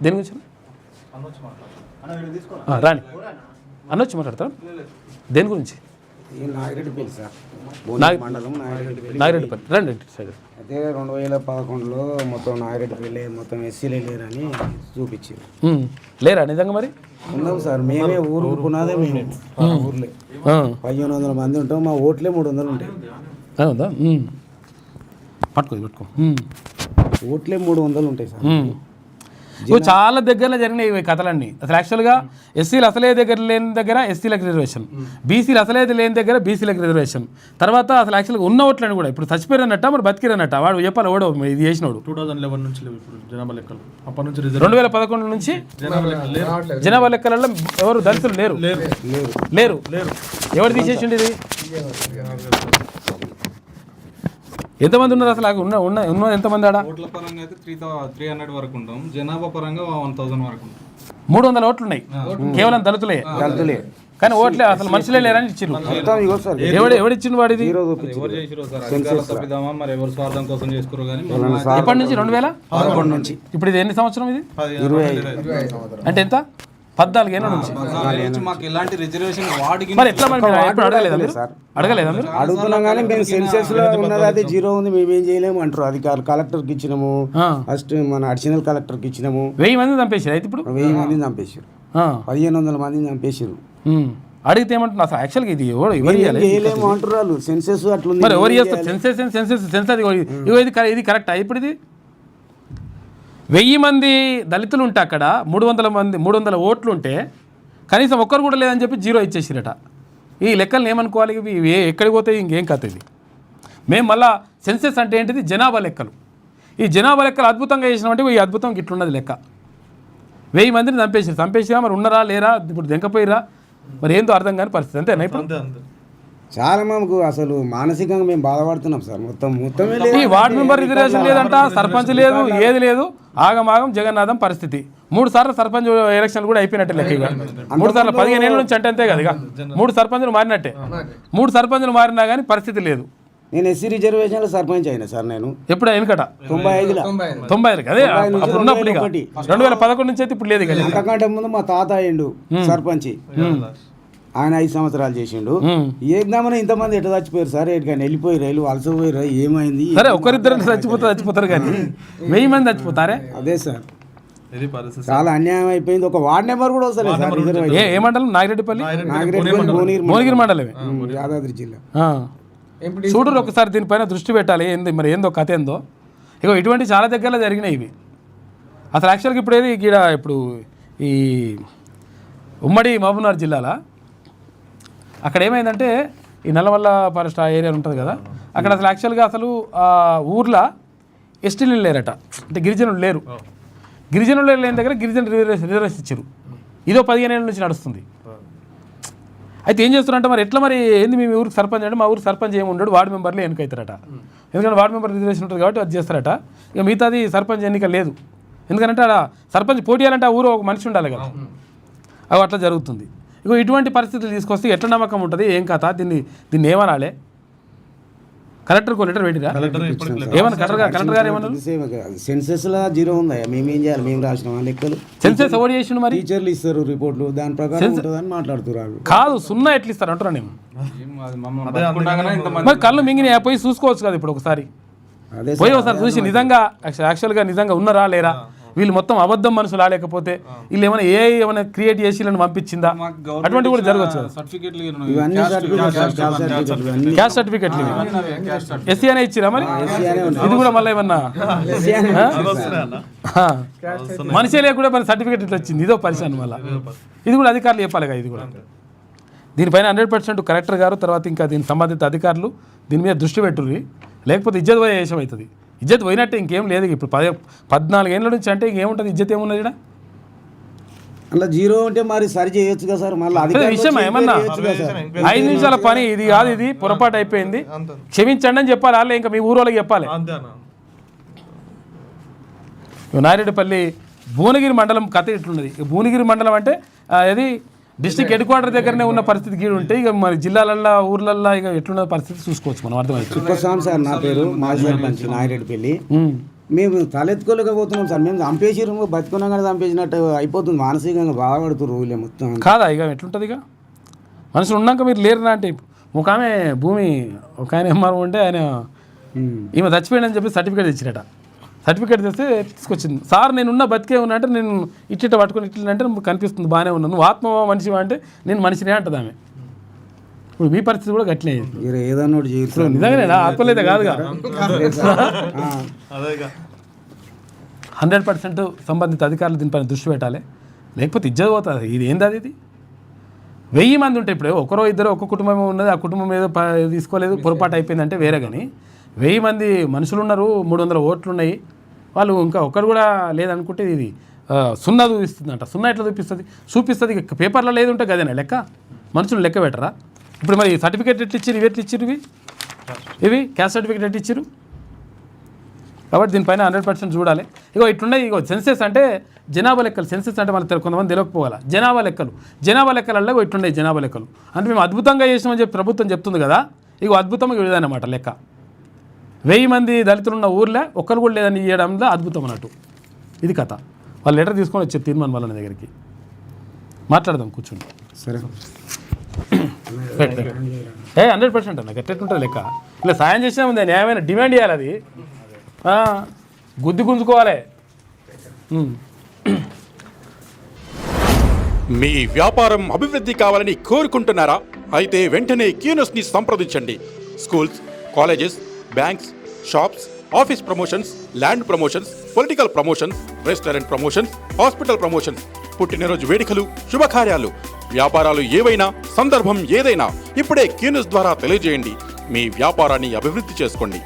దేని గురించి రాని అనొచ్చి మాట్లాడతారు దేని గురించి నాగిరెడ్డిపల్లి సార్ మండలం నాగిరెడ్డిపల్లి రండి సైడ్. అయితే 2011లో మొత్తం నాగిరెడ్డిపల్లి మొత్తం ఎస్సీలే లేరని చూపించింది. లేరా నిజంగా మరి? ఉన్నాం సార్, మేమే ఊరుకున్నదే మేము ఊర్లే 1500 మంది ఉంటాం, మా ఓట్లే 300 ఉంటాయి. ఉందా? పట్టుకో ఓట్లే 300 ఉంటాయి సార్. చాలా దగ్గరలో జరిగినాయి ఈ కథలన్నీ. అసలు యాక్చువల్గా ఎస్సీలు అసలే దగ్గర లేని దగ్గర ఎస్సీలకు రిజర్వేషన్, బీసీలు అసలేదు లేని దగ్గర బీసీలకు రిజర్వేషన్. తర్వాత అసలు యాక్చువల్గా ఉన్న ఓట్లని కూడా ఇప్పుడు చచ్చిపోయినట్ట మరి బతికిరన్నట్ట వాడు చెప్పాలి. ఓడో ఇది చేసినోడు 2011 నుంచి జనాభా లెక్కలు, అప్పటి నుంచి 2011 నుంచి జనాభా లెక్కలలో ఎవరు దళితులు లేరు. ఎవరు తీసేసిండి ఇది? ఎంతమంది ఉన్నారు అసలు? ఉన్న ఎంతమంది ఆడ? ఓట్ల పరంగా అయితే 300 వరకు ఉంటాం, జనాభా పరంగా 1000 వరకు ఉంటాం. 300 ఓట్లు ఉన్నాయి కేవలం దళితులే. కానీ ఓట్లే అసలు మనుషులే లేరని ఇచ్చిండు. ఎవడిచ్చిండు వాడిది? ఎవరు చేసిరో సార్, అధికారుల తప్పిదామా మరి ఎవరు స్వార్థం కోసం చేసుకురో కానీ. ఎప్పటి నుంచి? 2011 నుంచి. ఇప్పుడు ఇది ఎన్ని సంవత్సరం? ఇది 25 అంటే ఎంత? 14 ఏళ్ళ నుంచి. మాకు ఎలాంటి రిజర్వేషన్ వాడికి మరి ఎట్లా మరి ఎప్పుడు అడగలేదా మీరు? అడగలేదా మీరు? అడుగుతున్నాం కానీ మేము సెన్సెస్ లో ఉన్నది అది 0 ఉంది, మేమేం చేయలేము అంటారు అధికారులు. కలెక్టర్కి ఇచ్చినాము, ఫస్ట్ మన అడిషనల్ కలెక్టర్కి ఇచ్చినాము. 1000 మంది చంపేసారు. అయితే ఇప్పుడు 1000 మందిని చంపేసారు, 1500 మందిని చంపేసారు. అడిగితే ఏమంటున్నా అసలు యాక్చువల్గా ఇది చేయలేము అంటారు సెన్సెస్ అట్లా. మరి ఎవరు చేస్తారు? సెన్సెస్ ఇది కరెక్టా? ఇప్పుడు ఇది 1000 మంది దళితులు ఉంటే అక్కడ 300 ఓట్లు ఉంటే కనీసం ఒక్కరు కూడా లేదని చెప్పి 0 ఇచ్చేసిరట. ఈ లెక్కలను ఏమనుకోవాలి? ఇవి ఎక్కడికి పోతే ఇంకేం కథ ఇది? మేము మళ్ళీ సెన్సెస్ అంటే ఏంటిది? జనాభా లెక్కలు. ఈ జనాభా లెక్కలు అద్భుతంగా చేసినామంటే ఈ అద్భుతం ఇట్లున్నది లెక్క. 1000 మందిని చంపేసిరా మరి ఉన్నారా లేరా ఇప్పుడు దెంకపోయిరా మరి ఏందో అర్థం కాని పరిస్థితి. అంతేనా? ఇప్పుడు చాలా మనకు అసలు మానసికంగా మేము బాధపడుతున్నాం సార్. మొత్తమే ఈ వార్డు మెంబర్ రిజర్వేషన్ లేదంట, సర్పంచ్ లేదు, ఏది లేదు, ఆగమాగం జగన్నాథం పరిస్థితి. 3 సార్లు సర్పంచ్ ఎలక్షన్ కూడా అయిపోయినట్టే లెక్క. ఇక 3 సార్లు 15 ఏళ్ళ నుంచి అంటే అంతే కదా. ఇక 3 సర్పంచులు మారినట్టే. 3 సర్పంచులు మారినా కానీ పరిస్థితి లేదు. నేను ఎస్సీ రిజర్వేషన్లో సర్పంచ్ అయినా సార్. నేను ఎప్పుడు వెనకట 95 అదే అప్పుడు ఉన్నప్పుడు. ఇక 2011 నుంచి అయితే ఇప్పుడు లేదు. ఇక అంతకంటే ముందు మా తాత అయ్యిండు సర్పంచ్, ఆయన 5 సంవత్సరాలు చేసిండు. ఏద్దామని ఇంతమంది ఎట్లా చచ్చిపోయారు సార్? ఎటుకని వెళ్ళిపోయి రైలు వలసపోయారు, ఏమైంది? సరే ఒకరిద్దరు చచ్చిపోతారు కానీ 1000 మంది చచ్చిపోతారే? అదే సార్, చాలా అన్యాయం అయిపోయింది. ఒక వార్డ్ నెంబర్ కూడా వస్తలేదు సార్. ఏ మండలం? నాగిరెడ్డిపల్లి భువనగిరి మండలమే, యాదాద్రి జిల్లా. చూడరు ఒకసారి దీనిపైన దృష్టి పెట్టాలి. మరి ఏందో కథ ఏందో. ఇగో ఇటువంటి చాలా దగ్గరలో జరిగినాయి ఇవి. అసలు యాక్చువల్గా ఇప్పుడు ఏది ఇప్పుడు ఈ ఉమ్మడి మహబూబ్నగర్ జిల్లాలో అక్కడ ఏమైందంటే ఈ నల్లమల్ల ఫారెస్ట్ ఆ ఏరియా ఉంటుంది కదా, అక్కడ అసలు యాక్చువల్గా అసలు ఊర్లో ఎస్టీలు లేరట, అంటే గిరిజనులు లేరు. గిరిజనులు లేని దగ్గర గిరిజన రిజర్వేషన్ ఇచ్చారు. ఇదో 15 ఏళ్ళ నుంచి నడుస్తుంది. అయితే ఏం చేస్తున్నారంటే మరి ఎట్లా మరి ఏంది మీ ఊరికి సర్పంచ్ అంటే మా ఊరికి సర్పంచ్ ఏమి ఉండడు, వార్డు మెంబర్లు ఎన్నికవుతారట. ఎందుకంటే వార్డు మెంబర్ రిజర్వేషన్ ఉంటుంది కాబట్టి అది చేస్తారట. ఇక మిగతాది సర్పంచ్ ఎన్నిక లేదు. ఎందుకంటే అలా సర్పంచ్ పోటీ చేయాలంటే ఆ ఊరు ఒక మనిషి ఉండాలి కదా. అవి అట్లా జరుగుతుంది. ఇక ఇటువంటి పరిస్థితులు తీసుకొస్తే ఎట్లా నమ్మకం ఉంటుంది? ఏం కథ? దీన్ని ఏమనాలి? కలెక్టర్కు లెటర్ పెట్టిరా? ఏమన్నా కలెక్టర్ గారు ఏమన్నారు? సెన్సెస్ లో 0 ఉందా, మేమేం చేయాలి? మేము రాసిన లెక్కలు సెన్సెస్ ఎవరు చేసిండు? మరి టీచర్లు ఇస్తారు రిపోర్ట్లు, దాని ప్రకారం ఉంటుందని మాట్లాడుతున్నారు. కాదు, 0 ఎట్లా ఇస్తారు అంటున్నా నేను. మరి కళ్ళు మింగిన పోయి చూసుకోవచ్చు కదా ఇప్పుడు ఒకసారి. పోయి ఒకసారి చూసి నిజంగా యాక్చువల్గా నిజంగా ఉన్నారా లేరా, వీళ్ళు మొత్తం అబద్ధం మనుషులు లేకపోతే వీళ్ళు ఏమైనా క్రియేట్ చేసి వీళ్ళని పంపించిందా, అటువంటి కూడా జరగచ్చు. క్యాస్ట్ సర్టిఫికెట్లు ఎస్సీ అనే ఇచ్చిరా? మరి ఇది కూడా మళ్ళీ ఏమన్నా మనిషి లేకుండా మరి సర్టిఫికెట్ ఇట్లా వచ్చింది, ఇదో పరిశాన్ వల్ల. ఇది కూడా అధికారులు చెప్పాలి కదా. ఇది కూడా దీనిపైన 100% కలెక్టర్ గారు తర్వాత ఇంకా దీనికి సంబంధిత అధికారులు దీని మీద దృష్టి పెట్టుర్రి. లేకపోతే ఇజ్జత్ పోయే దేశం అవుతుంది. ఇజ్జత్ పోయినట్టే ఇంకేం లేదు. ఇప్పుడు 14 ఏళ్ళ నుంచి అంటే ఇంకేముంటుంది? ఇజ్జత్ ఏమున్నది ఇక్కడ? అలా 0 ఉంటే మరి సరి చేయొచ్చు కదా సార్. మళ్ళీ విషయం ఏమన్నా 5 నిమిషాల పని ఇది కాదు, ఇది పొరపాటు అయిపోయింది క్షమించండి అని చెప్పాలి. వాళ్ళే ఇంకా మీ ఊరోళ్ళకి చెప్పాలి. నాగిరెడ్డిపల్లి భువనగిరి మండలం కథ ఇట్లున్నది. భువనగిరి మండలం అంటే అది డిస్ట్రిక్ట్ హెడ్ క్వార్టర్ దగ్గరనే ఉన్న పరిస్థితి గీడు ఉంటే ఇక మరి జిల్లాలల్లో ఊర్లల్లో ఇక ఎట్లున్న పరిస్థితి చూసుకోవచ్చు మనం. అర్థమైంది. సార్ నా పేరు మాజీ సర్పంచ్ నాగిరెడ్డిపల్లి. మేము తలెత్తుకోలేకపోతున్నాం సార్. మేము చంపేసిరు, బతుకున్నాం కానీ చంపేసినట్టు అయిపోతుంది. మానసికంగా బాధపడుతున్నారు ఊళ్ళో మొత్తం. కాదా ఇక ఎట్లుంటుంది? ఇక మనుషులు ఉన్నాక మీరు లేరునా అంటే ఒక ఆమె భూమి ఒక ఆయన ఎంఆర్ఓ ఉంటే ఆయన ఈమె చచ్చిపోయాడని చెప్పి సర్టిఫికేట్ ఇచ్చినట. సర్టిఫికేట్ తెస్తే తీసుకొచ్చింది. సార్ నేనున్న బతికే ఉన్నా అంటే నేను ఇట్ట పట్టుకుని ఇట్లంటే కనిపిస్తుంది బాగానే ఉన్నాను, నువ్వు ఆత్మ మనిషి అంటే నేను మనిషినే అంటుంది ఆమె. ఇప్పుడు మీ పరిస్థితి కూడా గట్లే ఏదన్నా ఒకటి చేస్తారు. నిజంగానే ఆత్మలేదే కాదుగా. 100% సంబంధిత అధికారులు దీనిపైన దృష్టి పెట్టాలి, లేకపోతే ఇజ్జత్ పోతుంది. ఇది ఏంది అది? 1000 మంది ఉంటే ఇప్పుడు ఒకరో ఇద్దరు ఒక కుటుంబం ఉన్నది, ఆ కుటుంబం ఏదో తీసుకోలేదు పొరపాటు అయిపోయిందంటే వేరే. కానీ 1000 మంది మనుషులు ఉన్నారు, 300 ఓట్లు ఉన్నాయి, వాళ్ళు ఇంకా ఒక్కరు కూడా లేదనుకుంటే ఇది సున్నా చూపిస్తుందంట. సున్నా ఎట్లా చూపిస్తుంది ఇక పేపర్లో లేదు ఉంటే గదేనా లెక్క? మనుషులు లెక్క పెట్టరా? ఇప్పుడు మరి సర్టిఫికేట్ ఎట్లు ఇచ్చారు, ఇవి ఎట్లు ఇచ్చారు, ఇవి క్యాస్ట్ సర్టిఫికేట్ ఎట్లు ఇచ్చారు? కాబట్టి దీనిపైన 100% చూడాలి. ఇగో ఇట్లున్నాయి. ఇగో సెన్సెస్ అంటే జనాభా లెక్కలు. సెన్సెస్ అంటే మనకు కొంతమంది తెలియకపోవాలి. జనాభా లెక్కలలో ఇట్లున్నాయి జనాభా లెక్కలు. అంటే మేము అద్భుతంగా చేసినామని చెప్పి ప్రభుత్వం చెప్తుంది కదా. ఇగో అద్భుతంగా ఇదన్నమాట లెక్క. 1000 మంది దళితులు ఉన్న ఊర్లో ఒక్కరు కూడా లేదని ఇవ్వడంలో అద్భుతం అన్నట్టు. ఇది కథ. వాళ్ళు లెటర్ తీసుకొని వచ్చే తీర్మానం వాళ్ళ దగ్గరికి మాట్లాడదాం కూర్చుని. సరే 100% అన్న గట్టెట్టుంటుంది లెక్క. ఇలా సాయం చేసినా ఉంది, న్యాయమైన డిమాండ్ చేయాలి. అది గుంజుకోవాలి. మీ వ్యాపారం అభివృద్ధి కావాలని కోరుకుంటున్నారా? అయితే వెంటనే క్యూనస్ని సంప్రదించండి. Schools, colleges, banks, shops, office promotions, land promotions, political promotions, restaurant promotions, hospital promotions, పుట్టినరోజు వేడుకలు, శుభకార్యాలు, వ్యాపారాలు ఏవైనా, సందర్భం ఏదైనా ఇప్పుడే క్యూనస్ ద్వారా తెలియజేయండి. మీ వ్యాపారాన్ని అభివృద్ధి చేసుకోండి.